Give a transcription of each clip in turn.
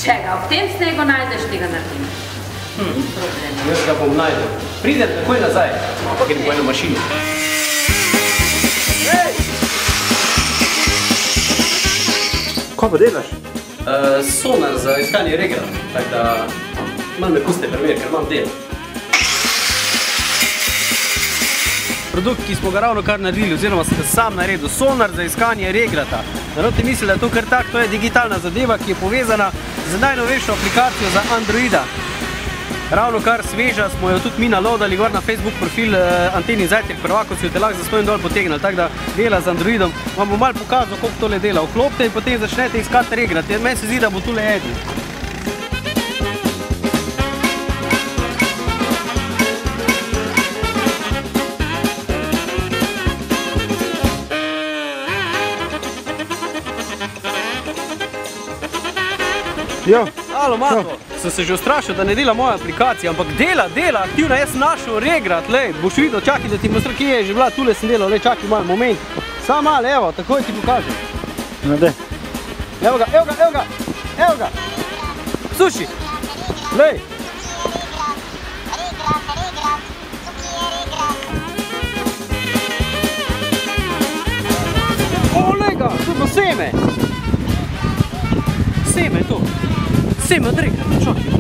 Če ga v tem snegu najdeš, tega naredim. Ni problem. Jaz ga bom najdel. Pridem takoj nazaj, ker bo eno mašino. Kaj pa delaš? Sonar za iskanje regra, tako da malo me puste primer, ker imam del. Produkt, ki smo ga ravno kar naredili, oziroma sem sam naredil, sonar za iskanje regrata. Narote misli, da je to kar tak, to je digitalna zadeva, ki je povezana z najnovejšo aplikacijo za Androida. Ravno kar sveža smo jo tudi mi nalodali gor na Facebook profil Antenin Zajtrk Prvako, si jo te lahko za stojn dol potegnili, tako da dela z Androidom. Vam bom malo pokazal, koliko tole dela. Vklopite in potem začnete iskati regrate. Meni se zdi, da bo tule eden. Ja. Alo, Mato, sem se že ustrašil, da ne dela moja aplikacija, ampak dela, aktivna, jaz sem našel regrat, lej, boš videl, čakaj, da ti mostram, kje je že bila, tule sem delal, lej, čakaj malo, moment. Samo malo, evo, takoj ti pokažem. No, daj. Evo ga. Sluši, lej. O, lej ga, to je pa seme. Seme je to. Seme od regrata, čakaj.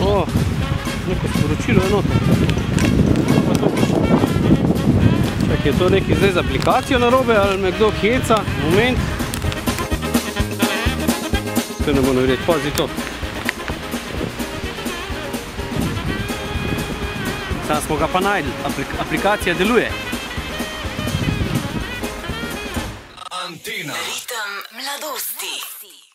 O, neko sporočilo je noter. Čakaj, je to nekaj zdaj z aplikacijo narobe ali me kdo heca? Moment. To ne bomo verjeti, pazi to. Sam smo ga pa najdli, aplikacija deluje. Ritem mladosti.